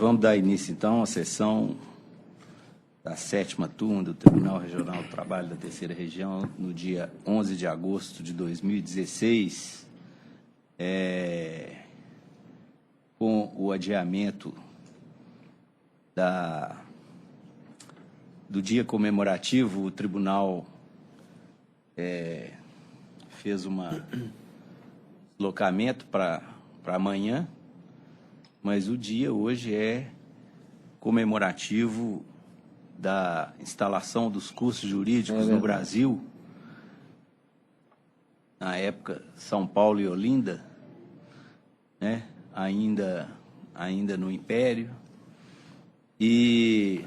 Vamos dar início, então, à sessão da 7ª turma do Tribunal Regional do Trabalho da Terceira Região, no dia 11 de agosto de 2016, com o adiamento do dia comemorativo. O tribunal fez um deslocamento para amanhã, mas o dia hoje é comemorativo da instalação dos cursos jurídicos no Brasil, na época São Paulo e Olinda, né? ainda no Império, e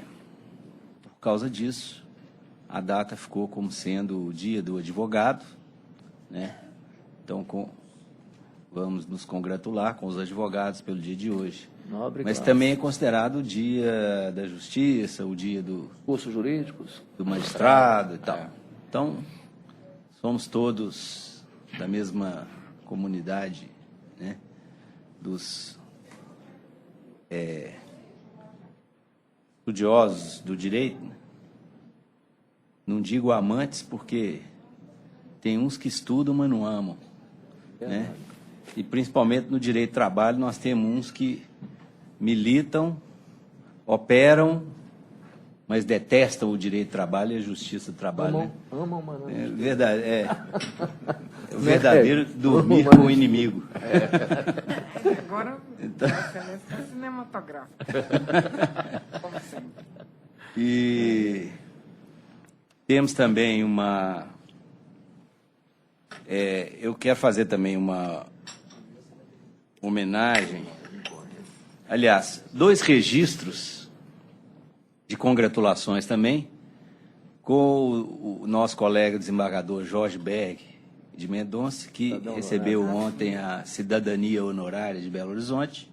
por causa disso a data ficou como sendo o dia do advogado, né? Então vamos nos congratular com os advogados pelo dia de hoje. Nobre, mas também é considerado o dia da justiça, o dia do cursos jurídicos, do magistrado e tal. Então, somos todos da mesma comunidade, né? Dos estudiosos do direito, né? Não digo amantes, porque tem uns que estudam, mas não amam, né? E principalmente no direito do trabalho, nós temos uns que militam, operam, mas detestam o direito do trabalho e a justiça do trabalho. Amam, mas não. É verdade, é o verdadeiro dormir com o inimigo. Agora, então, é cinematográfico. Como sempre. E temos também eu quero fazer também uma homenagem, aliás, 2 registros de congratulações também, com o nosso colega desembargador Jorge Berg de Mendonça, que recebeu ontem a cidadania honorária de Belo Horizonte,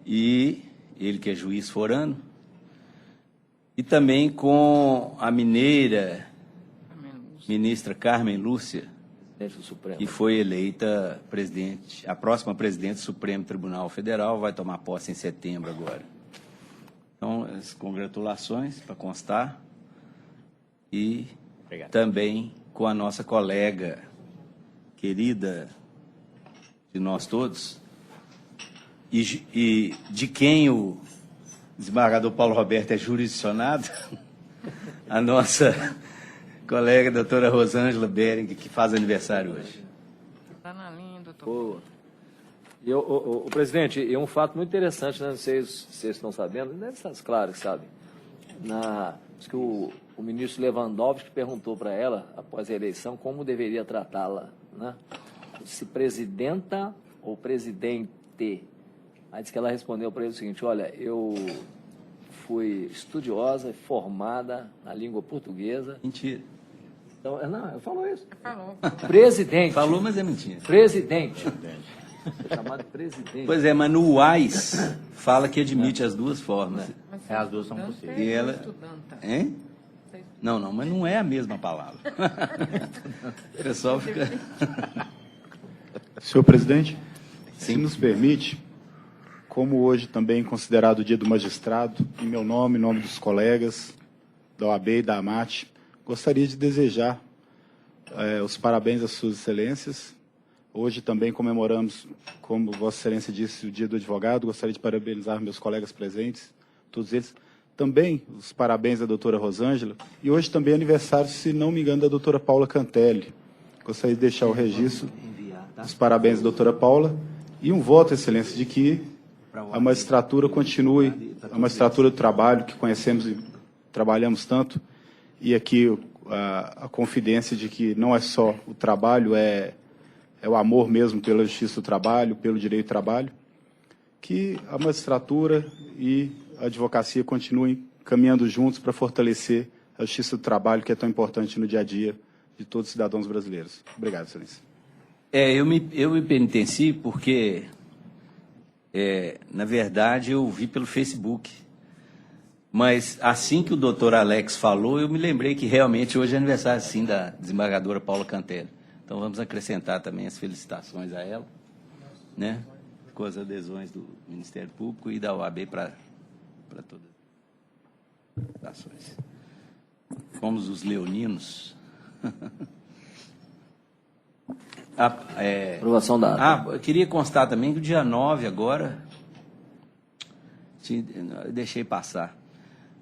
e ele que é juiz forano, e também com a mineira, ministra Carmen Lúcia, que foi eleita presidente, a próxima presidente do Supremo Tribunal Federal, vai tomar posse em setembro agora. Então, as congratulações para constar. E obrigado. Também com a nossa colega querida de nós todos, e de quem o desembargador Paulo Roberto é jurisdicionado, a nossa colega doutora Rosângela Bering, que faz aniversário hoje. Está na linha, doutor. O presidente, e um fato muito interessante, né? Não sei se vocês estão sabendo, deve estar claro que sabem. Diz que o ministro Lewandowski perguntou para ela, após a eleição, como deveria tratá-la, né? Se presidenta ou presidente. Aí diz que ela respondeu para ele o seguinte: olha, eu fui estudiosa e formada na língua portuguesa. Mentira. Então, não, eu falo isso. Falou. Presidente. Falou, mas é mentira. Presidente. É chamado presidente. Pois é, mas no UAS fala que admite as duas formas. As duas são possíveis. E ela... Hein? Não, mas não é a mesma palavra. O pessoal fica... Senhor presidente, Sim. se nos permite, como hoje também considerado o dia do magistrado, em meu nome, em nome dos colegas da OAB e da AMAT, gostaria de desejar os parabéns às suas excelências. Hoje também comemoramos, como Vossa Excelência disse, o dia do advogado. Gostaria de parabenizar meus colegas presentes, todos eles. Também os parabéns à doutora Rosângela. E hoje também é aniversário, se não me engano, da doutora Paula Cantelli. Gostaria de deixar o registro dos parabéns à doutora Paula e um voto, Excelência, de que a magistratura continue, a magistratura do trabalho, que conhecemos e trabalhamos tanto, e aqui a confidência de que não é só o trabalho, é o amor mesmo pela justiça do trabalho, pelo direito do trabalho, que a magistratura e a advocacia continuem caminhando juntos para fortalecer a justiça do trabalho, que é tão importante no dia a dia de todos os cidadãos brasileiros. Obrigado, Excelência. Eu me penitencio porque, na verdade, eu vi pelo Facebook. Mas assim que o doutor Alex falou, eu me lembrei que realmente hoje é aniversário, sim, da desembargadora Paula Cantelli. Então, vamos acrescentar também as felicitações a ela, né? com as adesões do Ministério Público e da OAB para todas as ações. Fomos os leoninos. Aprovação da ata. Eu queria constar também que o dia 9 agora, eu deixei passar.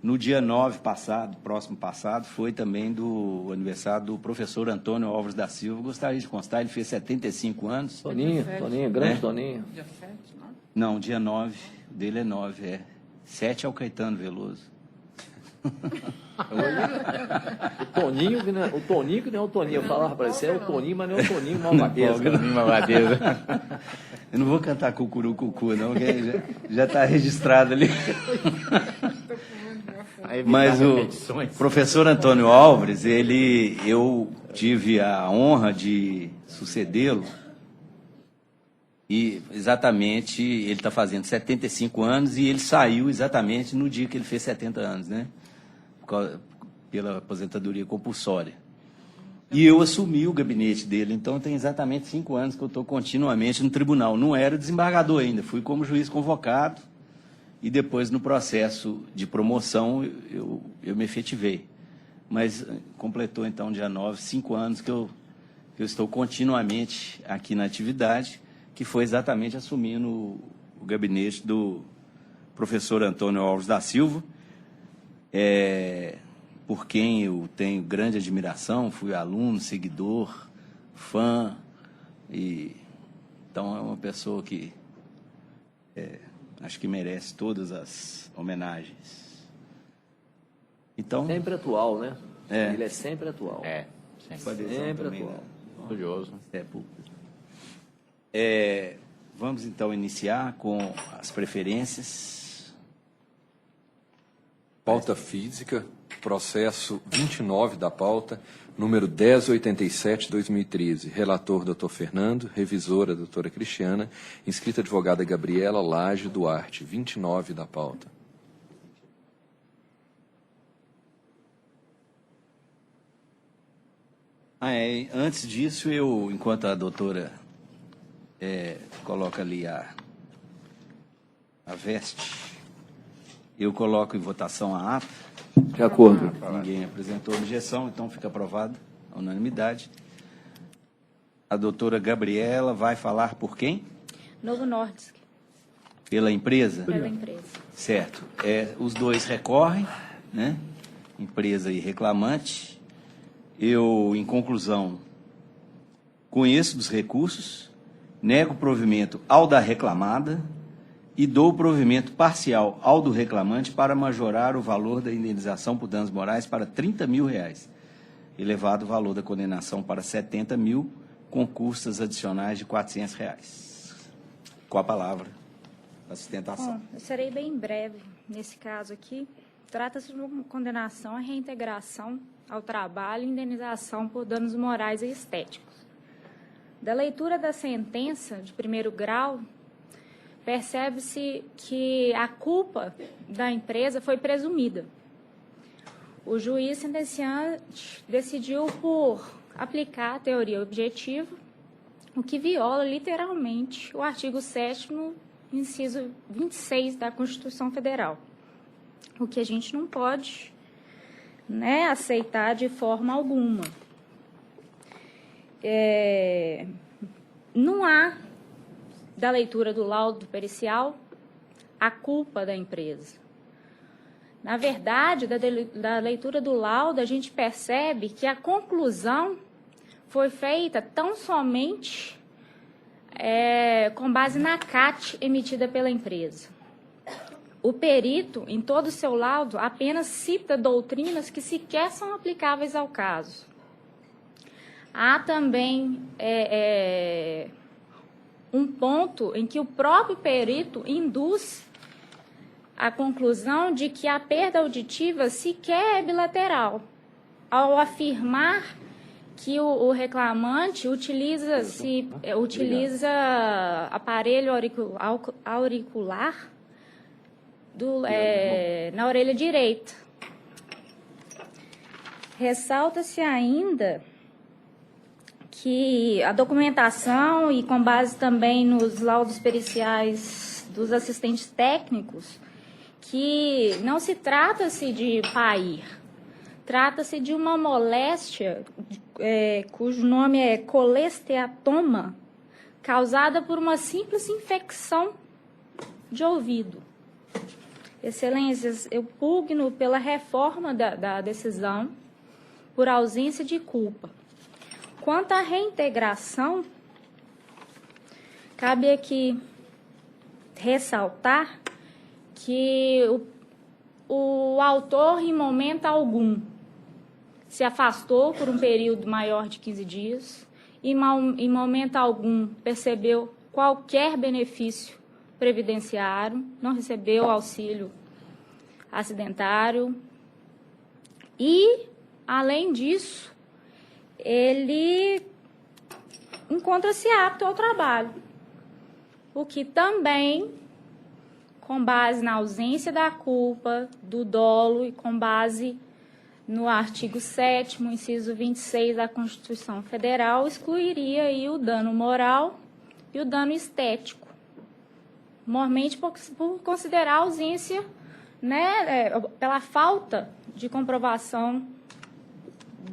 No dia 9 passado, próximo passado, foi também do aniversário do professor Antônio Alves da Silva. Gostaria de constar, ele fez 75 anos. Toninho, grande Toninho. Dia 7, não? Não, dia 9, o dele é 9, 7 é o Caetano Veloso. O Toninho, que não é o Toninho. Eu falava para você, é o Toninho, mas não é o Toninho Malvadeza. Eu não vou cantar Cucurucucu, não, que já está registrado ali. Mas o professor Antônio Alves, eu tive a honra de sucedê-lo e exatamente ele está fazendo 75 anos e ele saiu exatamente no dia que ele fez 70 anos, né? Pela aposentadoria compulsória. E eu assumi o gabinete dele, então tem exatamente 5 anos que eu estou continuamente no tribunal. Não era desembargador ainda, fui como juiz convocado e depois no processo de promoção eu me efetivei. Mas completou então dia 9, 5 anos que eu estou continuamente aqui na atividade, que foi exatamente assumindo o gabinete do professor Antônio Alves da Silva, por quem eu tenho grande admiração, fui aluno, seguidor, fã, então é uma pessoa que acho que merece todas as homenagens. Então, sempre atual, né? É. Ele é sempre atual. Sempre atual. Orgulhoso. Vamos então iniciar com as preferências. Pauta física, processo 29 da pauta, número 1087/2013. Relator, doutor Fernando. Revisora, doutora Cristiana. Inscrita, advogada Gabriela Lage Duarte. 29 da pauta. Antes disso, enquanto a doutora coloca ali a veste, eu coloco em votação a ata. De acordo. Ninguém apresentou objeção, então fica aprovado a unanimidade. A doutora Gabriela vai falar por quem? Novo Nordisk, Pela empresa? pela empresa. Certo. Os dois recorrem, né? Empresa e reclamante. Eu, em conclusão, conheço dos recursos, nego provimento ao da reclamada e dou provimento parcial ao do reclamante para majorar o valor da indenização por danos morais para R$30 mil, elevado o valor da condenação para R$70 mil, com custas adicionais de R$400. Com a palavra, a sustentação. Bom, eu serei bem breve nesse caso aqui. Trata-se de uma condenação à reintegração ao trabalho e indenização por danos morais e estéticos. Da leitura da sentença de primeiro grau, percebe-se que a culpa da empresa foi presumida. O juiz sentenciante decidiu por aplicar a teoria objetiva, o que viola literalmente o artigo 7º, inciso 26 da Constituição Federal, o que a gente não pode, né, aceitar de forma alguma. Não há, da leitura do laudo pericial, a culpa da empresa. Na verdade, da leitura do laudo, a gente percebe que a conclusão foi feita tão somente com base na CAT emitida pela empresa. O perito, em todo o seu laudo, apenas cita doutrinas que sequer são aplicáveis ao caso. Há também um ponto em que o próprio perito induz a conclusão de que a perda auditiva sequer é bilateral, ao afirmar que o reclamante utiliza aparelho auricular na orelha direita. Ressalta-se ainda que a documentação e com base também nos laudos periciais dos assistentes técnicos, que não se trata-se de PAIR, trata-se de uma moléstia cujo nome é colesteatoma, causada por uma simples infecção de ouvido. Excelências, eu pugno pela reforma da decisão por ausência de culpa. Quanto à reintegração, cabe aqui ressaltar que o autor, em momento algum, se afastou por um período maior de 15 dias e, em momento algum, percebeu qualquer benefício previdenciário, não recebeu auxílio acidentário e, além disso, ele encontra-se apto ao trabalho, o que também, com base na ausência da culpa, do dolo e com base no artigo 7º, inciso 26 da Constituição Federal, excluiria aí o dano moral e o dano estético, mormente por considerar a ausência, né, pela falta de comprovação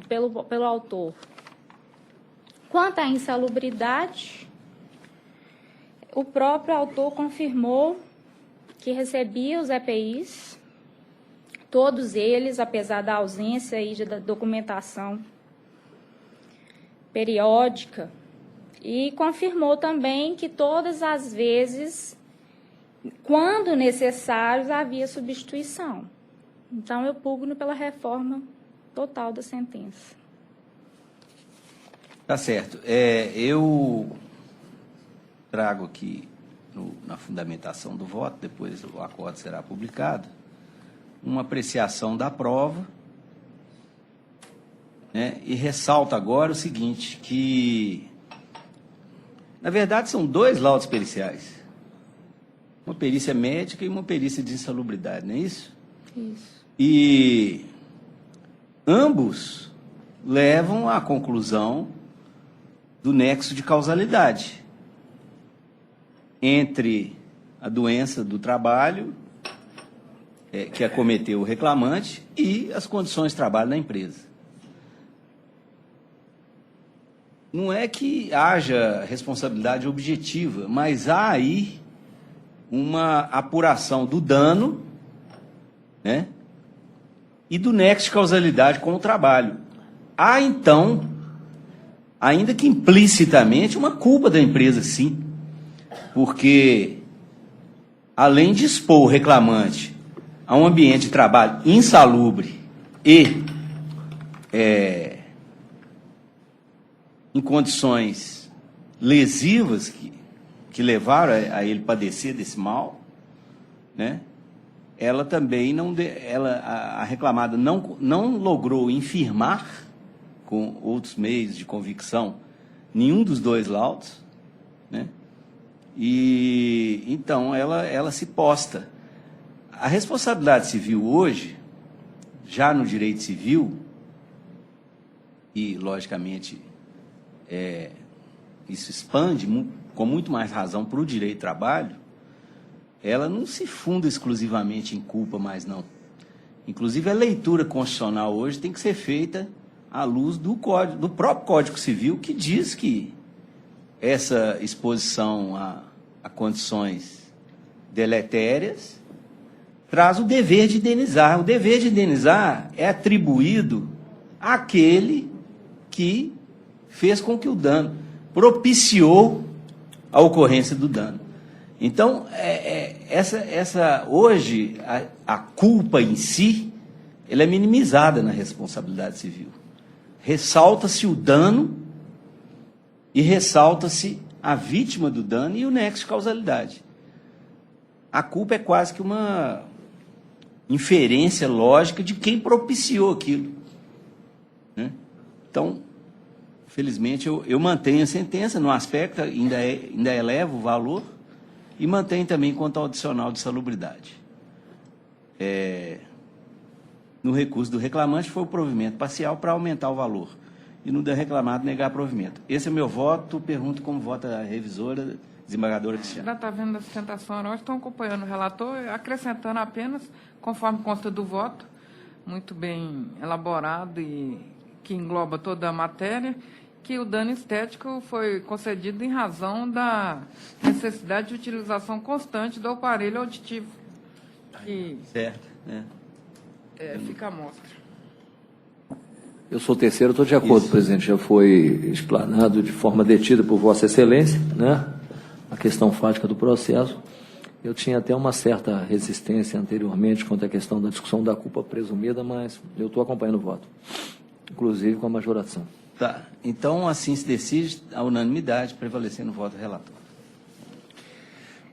pelo autor. Quanto à insalubridade, o próprio autor confirmou que recebia os EPIs, todos eles, apesar da ausência aí da documentação periódica, e confirmou também que todas as vezes, quando necessários, havia substituição. Então, eu pugno pela reforma total da sentença. Tá certo. Eu trago aqui, na fundamentação do voto, depois o acordo será publicado, uma apreciação da prova, né, e ressalto agora o seguinte, que, na verdade, são dois laudos periciais. Uma perícia médica e uma perícia de insalubridade, não é isso? Isso. E ambos levam à conclusão do nexo de causalidade entre a doença do trabalho que acometeu o reclamante e as condições de trabalho na empresa. Não é que haja responsabilidade objetiva, mas há aí uma apuração do dano, né, e do nexo de causalidade com o trabalho. Há, então, ainda que implicitamente, uma culpa da empresa, sim, porque, além de expor o reclamante a um ambiente de trabalho insalubre e em condições lesivas que levaram a ele padecer desse mal, né, ela também a reclamada não logrou infirmar com outros meios de convicção nenhum dos dois laudos, né? E então ela se posta. A responsabilidade civil hoje, já no direito civil, e logicamente isso expande com muito mais razão para o direito do trabalho, ela não se funda exclusivamente em culpa mais não. Inclusive a leitura constitucional hoje tem que ser feita à luz do próprio Código Civil, que diz que essa exposição a condições deletérias traz o dever de indenizar. O dever de indenizar é atribuído àquele que fez com que o dano propiciou a ocorrência do dano. Então, hoje, a culpa em si, ela é minimizada na responsabilidade civil. Ressalta-se o dano e ressalta-se a vítima do dano e o nexo de causalidade. A culpa é quase que uma inferência lógica de quem propiciou aquilo, né? Então, felizmente, eu mantenho a sentença no aspecto, ainda elevo o valor, e mantenho também quanto ao adicional de salubridade. No recurso do reclamante foi o provimento parcial para aumentar o valor. e no da reclamado negar provimento. Esse é o meu voto. Pergunto como vota a revisora, desembargadora Cristiana. Já está vendo a sustentação oral, estão acompanhando o relator, acrescentando apenas, conforme consta do voto, muito bem elaborado e que engloba toda a matéria, que o dano estético foi concedido em razão da necessidade de utilização constante do aparelho auditivo, que Certo, né? fica à mostra. Eu sou o terceiro, estou de acordo, presidente. Já foi explanado de forma detida por Vossa Excelência, né, a questão fática do processo. Eu tinha até uma certa resistência anteriormente quanto à questão da discussão da culpa presumida, mas eu estou acompanhando o voto, inclusive com a majoração. Tá. Então, assim se decide a unanimidade, prevalecendo o voto relator.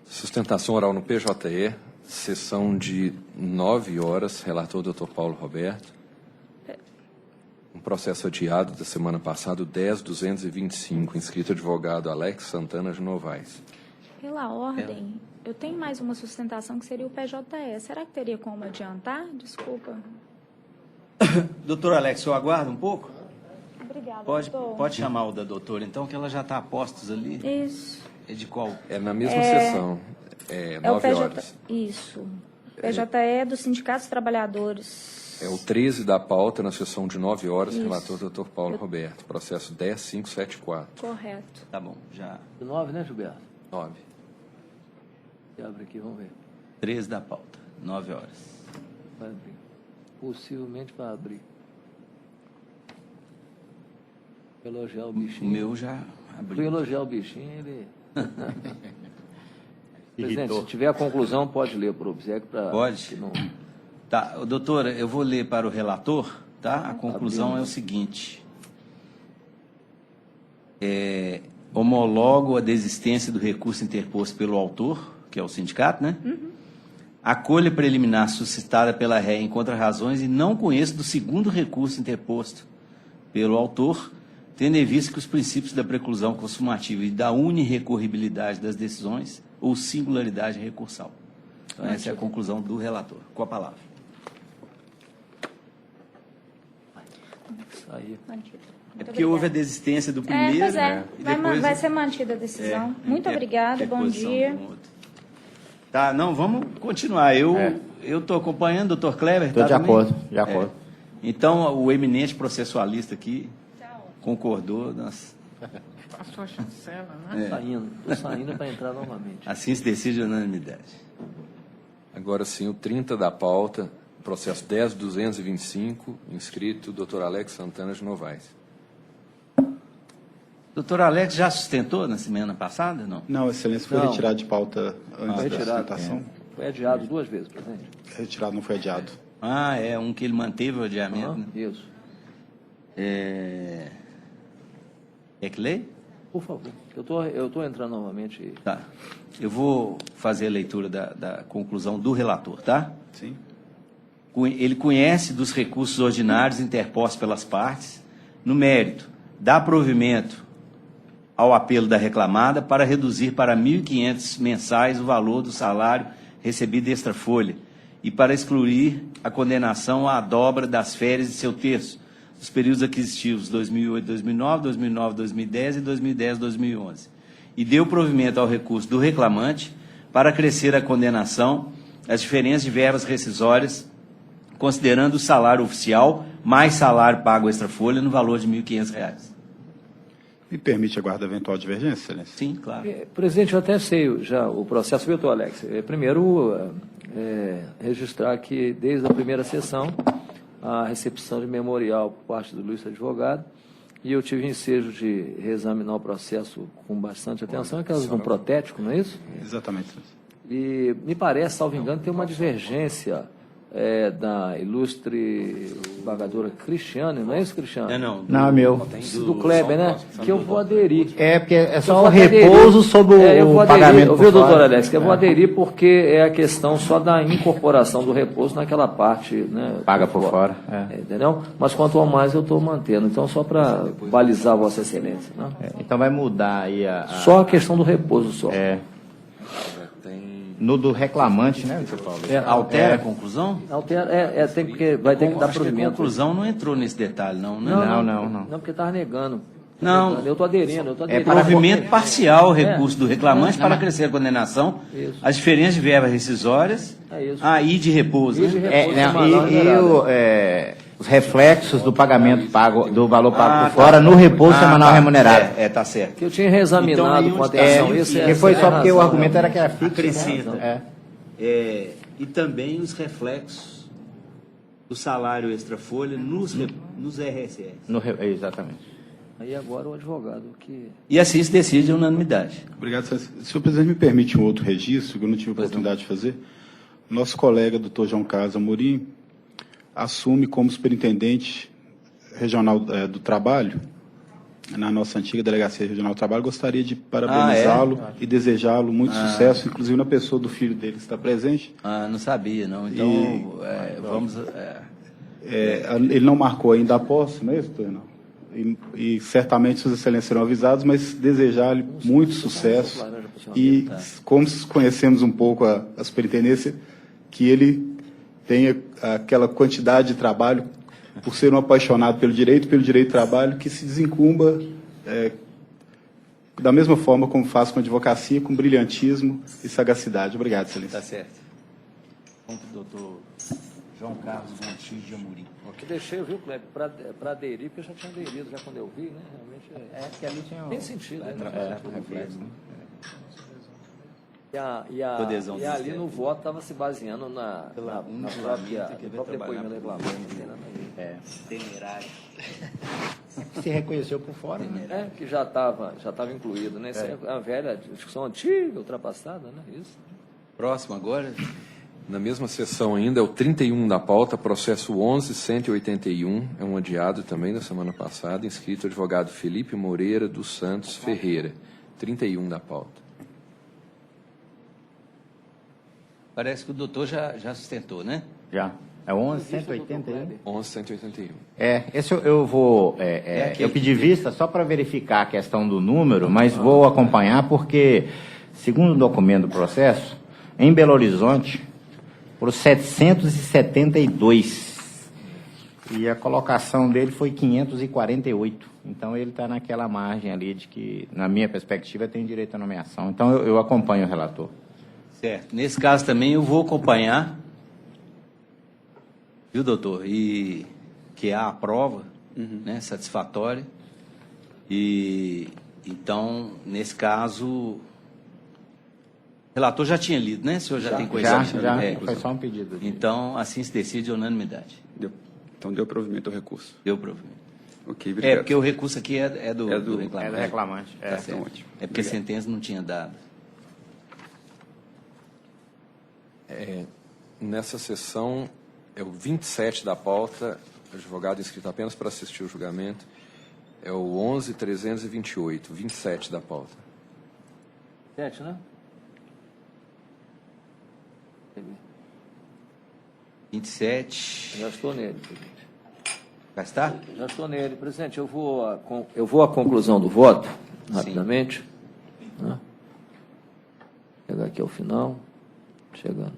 Sustentação oral no PJE, sessão de 9 horas, relator Dr. Paulo Roberto. Um processo adiado da semana passada, 10.225, inscrito advogado Alex Santana de Novaes. Pela ordem, eu tenho mais uma sustentação que seria o PJE. Será que teria como adiantar? Desculpa. Doutor Alex, eu aguardo um pouco? Obrigada, Pode doutor. chamar o da doutora, então, que ela já está a postos ali. Isso. É de qual? É na mesma sessão, É o 9 PJ... horas. Isso. PJE dos Sindicatos Trabalhadores. É o 13 da pauta, na sessão de 9 horas, Isso. relator Dr. Paulo Roberto. Processo 10.574. Correto. Tá bom, já. 9, né, Gilberto? 9. Abre aqui, vamos ver. 13 da pauta, 9 horas. Vai abrir. Possivelmente vai abrir. Elogiar o O bichinho. meu já Fui abriu. elogiar o bichinho, ele... Presidente, se tiver a conclusão, pode ler por obséquio para... Pode. Tá, doutora, eu vou ler para o relator, tá? A conclusão é o seguinte. Homologo a desistência do recurso interposto pelo autor, que é o sindicato, né? Acolha preliminar suscitada pela ré em contra-razões e não conheço do segundo recurso interposto pelo autor, tendo em vista que os princípios da preclusão consumativa e da unirrecorribilidade das decisões ou singularidade recursal. Então, essa é a conclusão do relator. Com a palavra. Aí. Mantido. É Muito porque houve a obrigada. desistência do primeiro. Pois é. Né? E depois Vai ser mantida a decisão. Muito obrigada, bom reposição dia. do outro. Tá, não, vamos continuar. Eu estou acompanhando, doutor Kleber. Estou tá de também? acordo, de acordo. Então, o eminente processualista aqui concordou. Passou a chancela, né? Estou saindo para entrar novamente. Assim se decide a unanimidade. Agora sim, o 30 da pauta, processo 10.225, inscrito Dr. Alex Santana de Novaes. Doutor Alex já sustentou na semana passada, não? Não, Excelência, foi Não. retirado de pauta antes da Retirado. sustentação. Foi adiado 2 vezes, presidente. Retirado, não foi adiado. Ah, é um que ele manteve o adiamento, né? Isso. É que lei? Por favor. Eu tô entrando novamente. Tá. Eu vou fazer a leitura da conclusão do relator, tá? Sim. Ele conhece dos recursos ordinários interpostos pelas partes, no mérito, dá provimento ao apelo da reclamada para reduzir para 1.500 mensais o valor do salário recebido extra folha e para excluir a condenação à dobra das férias de seu terço, dos períodos aquisitivos 2008-2009, 2009-2010 e 2010-2011. E deu provimento ao recurso do reclamante para acrescer a condenação às diferenças de verbas rescisórias, considerando o salário oficial mais salário pago extra folha no valor de R$ 1.500. Me permite aguardar eventual divergência, Excelência? Sim, claro. Presidente, eu até sei já o processo, viu, doutor Alex? Primeiro, registrar que desde a primeira sessão, a recepção de memorial por parte do Luiz Advogado, e eu tive ensejo de reexaminar o processo com bastante atenção, é caso de um protético, não é isso? Exatamente. E me parece, salvo engano, ter uma divergência da ilustre desembargadora Cristiane, não é isso, Cristiane? Não. Não, é meu. Do Kleber, né? Que eu vou aderir. É, porque é Eu só vou o aderir. repouso sobre Eu o vou aderir, pagamento viu, por doutor fora. Alex? Que eu vou aderir porque é a questão só da incorporação do repouso naquela parte, né? Paga por fora. Entendeu? Mas quanto ao mais eu estou mantendo. Então, só para balizar Vossa Excelência. Né? Então vai mudar aí a... Só a questão do repouso só. Tem no do reclamante, né, doutor Paulo? Altera a conclusão? Altera, tem porque vai ter que dar Acho que a provimento. conclusão não entrou nesse detalhe, não, né? Não. Não, porque estava negando. Não. Eu estou aderindo. Provimento parcial ao recurso do reclamante para acrescer a condenação, Isso. as diferenças de verbas rescisórias, isso. e de repouso. E de Né? repouso semanal remunerado. Os reflexos do pagamento pago, do valor pago por fora no repouso semanal remunerado. Tá certo. Que eu tinha reexaminado Então, com aí atenção onde- isso. Que foi só porque o argumento era que era fixo. Acrescenta. Né? E também os reflexos do salário extra-folha nos RSS. Exatamente. Aí agora o advogado que... E assim se decide a unanimidade. Obrigado, senhor. Se o presidente me permite um outro registro, que eu não tive oportunidade de fazer. Nosso colega, doutor João Carlos Amorim, assume como superintendente regional do trabalho, na nossa antiga Delegacia Regional do Trabalho. Gostaria de parabenizá-lo e desejá-lo muito sucesso, inclusive na pessoa do filho dele que está presente. Não sabia, não. Então, vamos... Ele não marcou ainda a posse, não é isso, doutor Reinaldo? E certamente suas excelências serão avisados, mas desejar-lhe muito sucesso e, como conhecemos um pouco a superintendência, que ele tenha aquela quantidade de trabalho, por ser um apaixonado pelo direito de trabalho, que se desencumba da mesma forma como faz com a advocacia, com brilhantismo e sagacidade. Obrigado, excelência. Tá certo. Doutor João Carlos Gontijo de Amorim. Que deixei, viu, Kleber, para aderir, porque eu já tinha aderido, já quando eu vi, né? Realmente que ali tinha tem sentido. Né? reflexo. E ali no voto estava se baseando na própria depoimento do reclamante. Temerário. Se reconheceu por fora, né? Que já estava incluído, né? Isso é uma velha discussão antiga, ultrapassada, né? Isso. Próximo agora. Na mesma sessão ainda, é o 31 da pauta, processo 11.181, é um adiado também da semana passada, inscrito advogado Felipe Moreira dos Santos Ferreira, 31 da pauta. Parece que o doutor já sustentou, né? Já. É 11.181? 11.181. Esse eu vou... eu pedi vista só para verificar a questão do número, mas vou acompanhar porque, segundo o documento do processo, em Belo Horizonte, por 772. E a colocação dele foi 548. Então, ele está naquela margem ali de que, na minha perspectiva, tem direito à nomeação. Então, eu acompanho o relator. Certo. Nesse caso também eu vou acompanhar, viu, doutor? E que há a prova, né, satisfatória. E, então, nesse caso... O relator já tinha lido, né? O senhor já tem conhecimento? Já, foi só um pedido. Então, assim se decide a unanimidade. Então, deu provimento ao recurso. Deu provimento. Ok, obrigado. Porque o recurso aqui é do reclamante. É do reclamante. Tá certo. ótimo. É porque a sentença não tinha dado. Nessa sessão, é o 27 da pauta, advogado inscrito apenas para assistir o julgamento, é o 11.328, 27 da pauta. 7, né? 27. Já estou nele, presidente. Já está? Já estou nele. Presidente, eu vou à conclusão do voto, rapidamente. Né? Chegar aqui ao final. Chegando.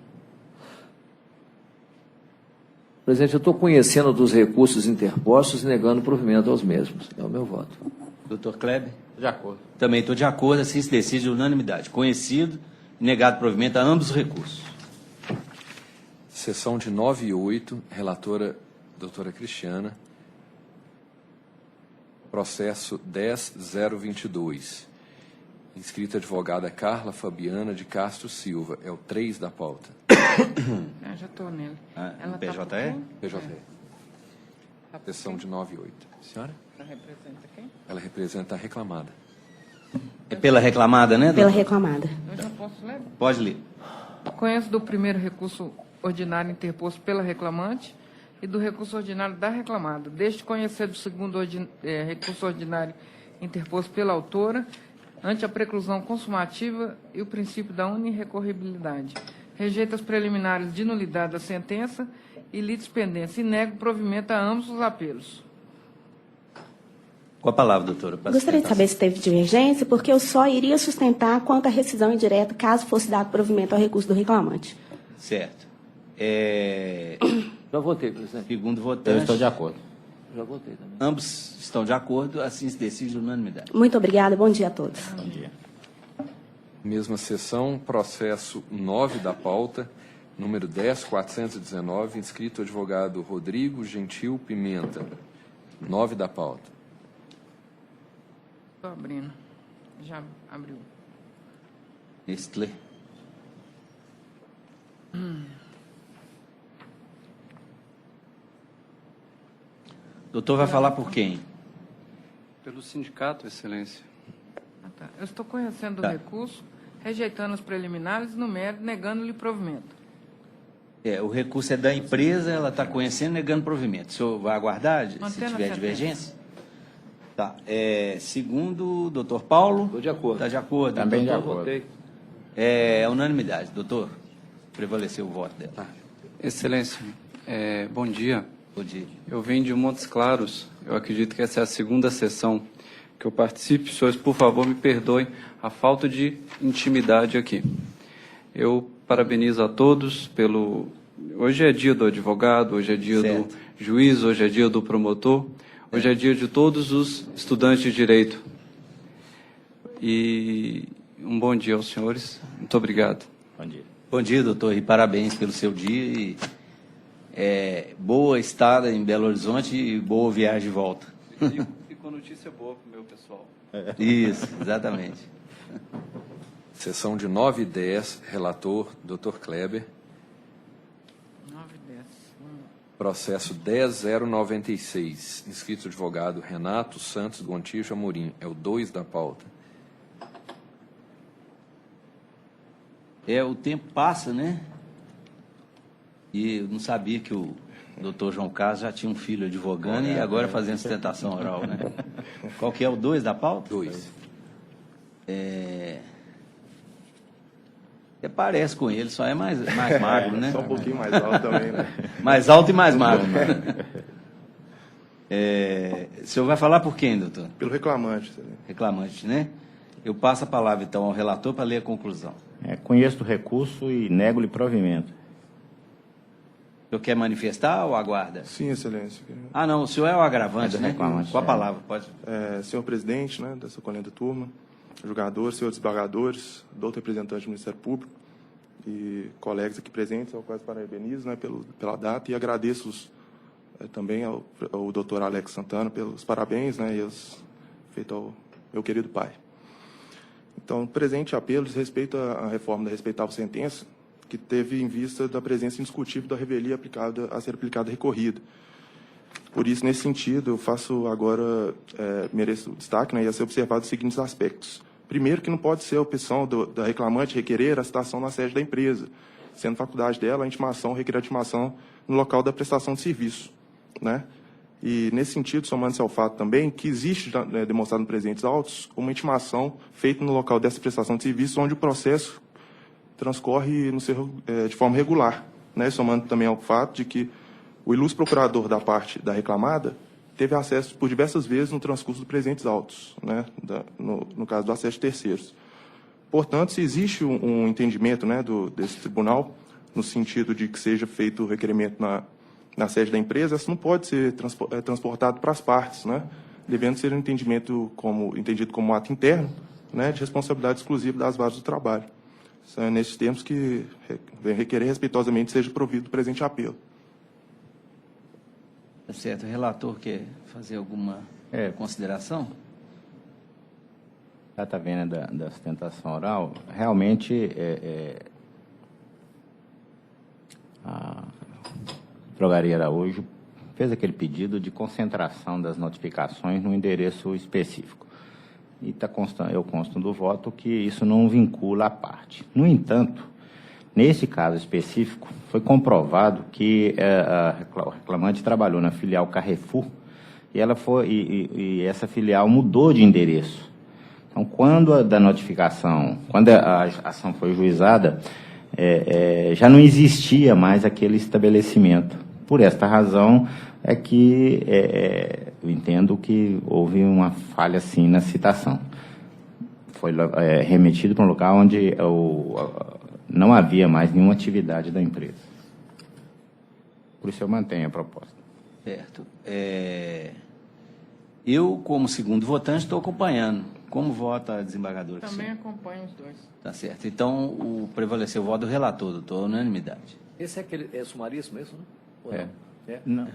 Presidente, eu estou conhecendo dos recursos interpostos e negando provimento aos mesmos. É o meu voto. Doutor Kleber? De acordo. Também estou de acordo, assim se decide unanimidade. Conhecido e negado provimento a ambos os recursos. Sessão de 9 e 8, relatora doutora Cristiana. Processo 10.022. Inscrita advogada Carla Fabiana de Castro Silva. É o 3 da pauta. Já estou nele. No PJE? PJE. Sessão de 9 e 8. Senhora? Ela representa quem? Ela representa a reclamada. É pela reclamada, né, doutor? Pela reclamada. Eu já posso ler? Pode ler. Conheço do primeiro recurso ordinário interposto pela reclamante e do recurso ordinário da reclamada. Deixe de conhecer do segundo recurso ordinário interposto pela autora ante a preclusão consumativa e o princípio da unirrecorribilidade. Rejeita as preliminares de nulidade da sentença e litispendência e nega o provimento a ambos os apelos. Com a palavra, doutora. Gostaria de saber se teve divergência, porque eu só iria sustentar quanto à rescisão indireta, caso fosse dado provimento ao recurso do reclamante. Certo. Já votei, presidente. Segundo Eu votante. estou de acordo. Já votei também. Ambos estão de acordo, assim se decide unanimidade. Muito obrigada, bom dia a todos. Bom dia. Mesma sessão, processo 9 da pauta, número 10.419, inscrito advogado Rodrigo Gentil Pimenta. 9 da pauta. Estou abrindo. Já abriu. Nestlé. Doutor vai falar por quem? Pelo sindicato, Excelência. Ah, tá. Eu estou conhecendo Tá. o recurso, rejeitando os preliminares, no mérito, negando-lhe provimento. O recurso é da empresa, ela está conhecendo, negando provimento. O senhor vai aguardar, se Mantendo a tiver sentença. divergência? Tá. Segundo o doutor Paulo. Estou de acordo. Está de acordo? Também de doutor? acordo. Votei. É unanimidade. Doutor, prevaleceu o voto dela. Excelência, bom dia. Bom dia. Eu venho de Montes Claros. Eu acredito que essa é a segunda sessão que eu participo. Senhores, por favor, me perdoem a falta de intimidade aqui. Eu parabenizo a todos pelo... Hoje é dia do advogado, hoje é dia Certo. do juiz, hoje é dia do promotor, hoje é dia de todos os estudantes de direito. E um bom dia aos senhores. Muito obrigado. Bom dia. Bom dia, doutor, e parabéns pelo seu dia. E, boa estada em Belo Horizonte e boa viagem de volta. E com notícia boa para o meu pessoal. Isso, exatamente. Sessão de 9 e 10, relator, Dr. Kleber. 9 e 10. Processo 10.096, inscrito advogado Renato Santos Gontijo Amorim. É o 2 da pauta. O tempo passa, né? E eu não sabia que o doutor João Carlos já tinha um filho advogando e agora fazendo sustentação oral, né? Qual que é o 2 da pauta? 2. Parece com ele, só é mais magro, né? Só um pouquinho mais alto também, né? Mais alto e mais magro. O senhor vai falar por quem, doutor? Pelo reclamante. Reclamante, né? Eu passo a palavra, então, ao relator para ler a conclusão. Conheço o recurso e nego-lhe provimento. O senhor quer manifestar ou aguarda? Sim, Excelência. Ah, não, o senhor é o agravante, É do né? reclamante, Com a é. palavra, pode. Senhor presidente, né, dessa colhenda turma, julgadores, senhores desembargadores, doutor representante do Ministério Público e colegas aqui presentes, ao qual parabenizo, né, pela data e agradeço também ao doutor Alex Santana pelos parabéns, né, feito ao meu querido pai. Então, o presente apelo diz respeito à reforma da respeitável sentença, que teve em vista da presença indiscutível da revelia a ser aplicada recorrida. Por isso, nesse sentido, eu faço agora, mereço destaque, né, e a ser observado os seguintes aspectos. Primeiro, que não pode ser a opção da reclamante requerer a citação na sede da empresa, sendo faculdade dela a intimação, requerer a intimação no local da prestação de serviço, né? E, nesse sentido, somando-se ao fato também que existe, demonstrado nos presentes autos, uma intimação feita no local dessa prestação de serviço, onde o processo transcorre de forma regular, né? Somando também ao fato de que o ilustre procurador da parte da reclamada teve acesso por diversas vezes no transcurso dos presentes autos, né? No caso do acesso de terceiros. Portanto, se existe um entendimento, né, desse tribunal, no sentido de que seja feito o requerimento na sede da empresa, isso não pode ser transportado para as partes, né? Devendo ser entendido como ato interno, né, de responsabilidade exclusiva das varas do trabalho. São nesses termos que vem requerer respeitosamente seja provido o presente apelo. Tá certo. O relator quer fazer alguma consideração? Já está vendo da sustentação oral? Realmente, a Drogaria Araújo fez aquele pedido de concentração das notificações no endereço específico. E eu consto do voto que isso não vincula a parte. No entanto, nesse caso específico, foi comprovado que a reclamante trabalhou na filial Carrefour e essa filial mudou de endereço. Então, quando a ação foi juizada, já não existia mais aquele estabelecimento. Por esta razão, é que eu entendo que houve uma falha, sim, na citação. Foi remetido para um local onde não havia mais nenhuma atividade da empresa. Por isso eu mantenho a proposta. Certo. Eu, como segundo votante, estou acompanhando. Como vota a desembargadora? Também acompanho os dois. Tá certo. Então, prevaleceu o voto do relator, doutor, unanimidade. Esse é aquele sumaríssimo, isso, né? Ou É. não? Não.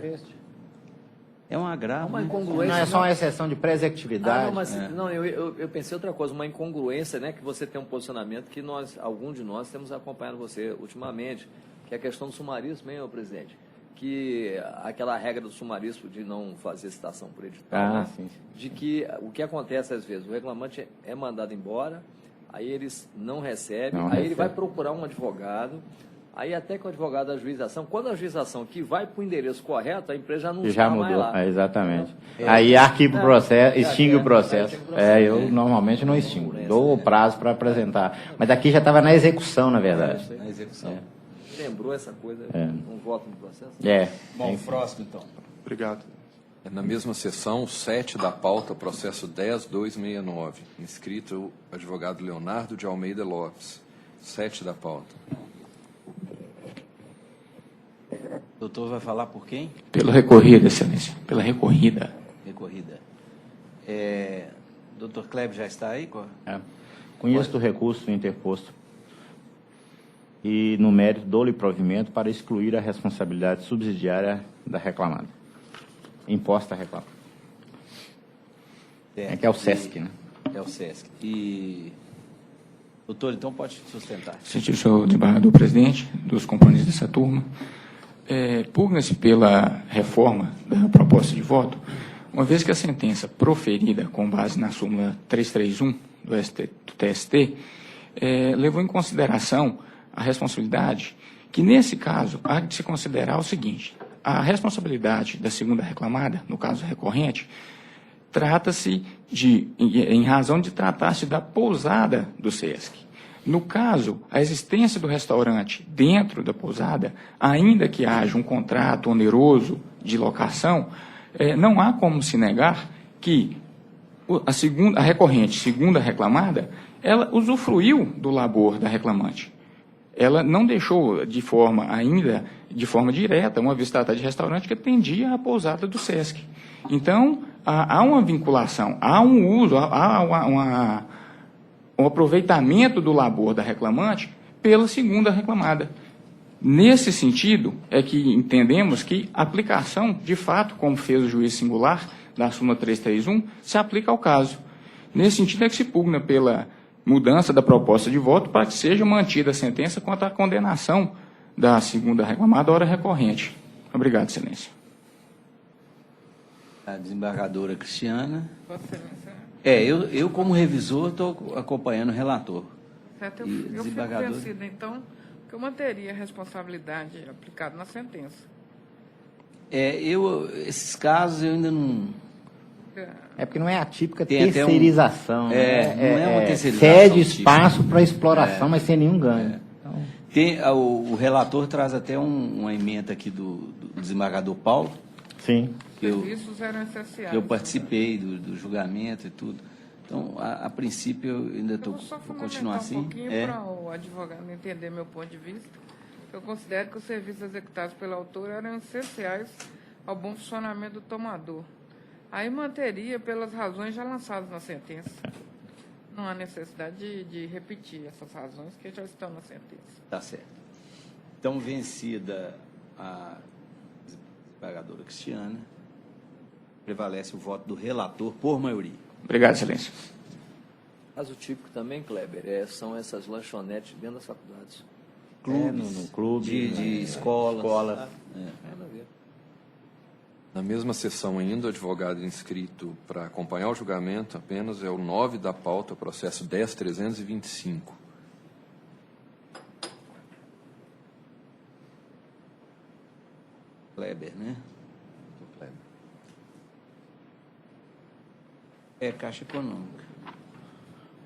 É um agravo. Uma né? incongruência. Não, é só uma exceção de presectividade. Não, mas não, eu pensei outra coisa, uma incongruência, né? Que você tem um posicionamento que algum de nós temos acompanhado você ultimamente, que é a questão do sumarismo, hein, presidente? Que aquela regra do sumarismo de não fazer citação por edital, né? Sim. De que o que acontece às vezes, o reclamante é mandado embora, aí eles não recebem, ele vai procurar um advogado, aí até que o advogado da ajuização, quando a ajuização que vai para o endereço correto, a empresa já não está mais mudou, lá. Exatamente. Aí arquiva o processo, extingue o processo. Eu normalmente não extingo, dou o prazo para apresentar. Mas aqui já estava na execução, na verdade. Na execução. Lembrou essa coisa? Um voto no processo? Bom, próximo, então. Obrigado. Na mesma sessão, 7 da pauta, processo 10269, inscrito o advogado Leonardo de Almeida Lopes. 7 da pauta. O doutor vai falar por quem? Pela recorrida, excelência. Pela recorrida. Recorrida. Doutor Kleber já está aí? Conheço do recurso interposto e, no mérito, dou-lhe provimento para excluir a responsabilidade subsidiária da reclamada. Imposta a reclamada. Que é o SESC, né? É o SESC. E, doutor, então pode sustentar. Sentido, senhor desembargador presidente, dos componentes dessa turma, pugna-se pela reforma da proposta de voto, uma vez que a sentença proferida com base na súmula 331 do TST levou em consideração a responsabilidade, que nesse caso há de se considerar o seguinte: a responsabilidade da segunda reclamada, no caso recorrente, trata-se em razão de tratar-se da pousada do SESC. No caso, a existência do restaurante dentro da pousada, ainda que haja um contrato oneroso de locação, não há como se negar que a recorrente, segunda reclamada, ela usufruiu do labor da reclamante. Ela não deixou de forma direta, uma vez tratada de restaurante que atendia à pousada do SESC. Então, há uma vinculação, há um uso, há um aproveitamento do labor da reclamante pela segunda reclamada. Nesse sentido, é que entendemos que a aplicação, de fato, como fez o juiz singular da súmula 331, se aplica ao caso. Nesse sentido, é que se pugna pela mudança da proposta de voto para que seja mantida a sentença quanto à condenação da segunda reclamada, hora recorrente. Obrigado, excelência. A desembargadora Cristiana. Eu como revisor, estou acompanhando o relator. Certo, eu fico vencida, então, que eu manteria a responsabilidade aplicada na sentença. Esses casos eu ainda não... porque não é a típica Tem terceirização. não é uma terceirização. Cede espaço para exploração, mas sem nenhum ganho. Então... O relator traz até uma emenda aqui do desembargador Paulo. Sim. Serviços eram essenciais. Eu participei do julgamento e tudo. Então, a princípio, eu ainda estou... Vou continuar assim. Um pouquinho para o advogado entender meu ponto de vista. Eu considero que os serviços executados pelo autor eram essenciais ao bom funcionamento do tomador. Aí manteria pelas razões já lançadas na sentença. Não há necessidade de repetir essas razões que já estão na sentença. Tá certo. Então, vencida a desembargadora Cristiana, prevalece o voto do relator por maioria. Obrigado, excelência. Caso típico também, Kleber, são essas lanchonetes dentro das faculdades. Clubes, no clube, de escolas. Na mesma sessão ainda, o advogado inscrito para acompanhar o julgamento apenas é o 9 da pauta, processo 10325. Kleber, né? Kleber. Caixa Econômica.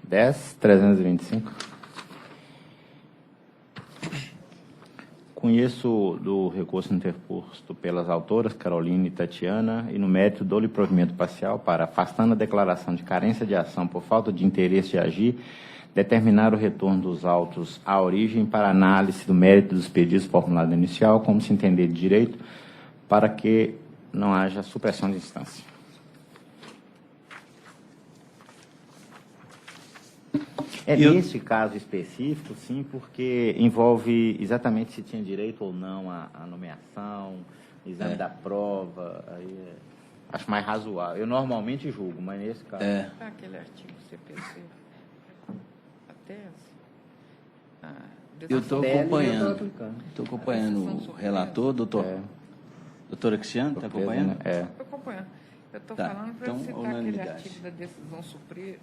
10.325. conheço do recurso interposto pelas autoras, Carolina e Tatiana, e no mérito dou-lhe provimento parcial para, afastando a declaração de carência de ação por falta de interesse de agir, determinar o retorno dos autos à origem para análise do mérito dos pedidos formulados inicial, como se entender de direito, para que não haja supressão de instância. Nesse caso específico, sim, porque envolve exatamente se tinha direito ou não à nomeação, exame da prova, aí acho mais razoável. Eu normalmente julgo, mas nesse caso... Aquele artigo CPC, a tese... Eu estou acompanhando o relator, doutora Cristiano, está acompanhando? Estou acompanhando. Eu estou falando para citar aquele unanimidade. artigo da decisão suprema